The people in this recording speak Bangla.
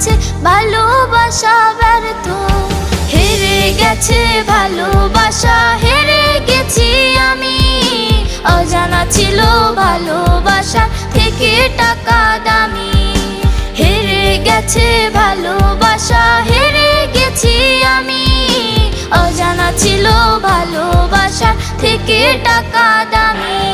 গেছে ভালোবাসা ব্যর্থ, হেরে গেছে ভালোবাসা, হেরে গেছি আমি। অজানা ছিল ভালোবাসা থেকে টাকা দামি, হেরে গেছে ভালোবাসা, হেরে গেছি আমি। অজানা ছিল ভালোবাসা থেকে টাকা দামি।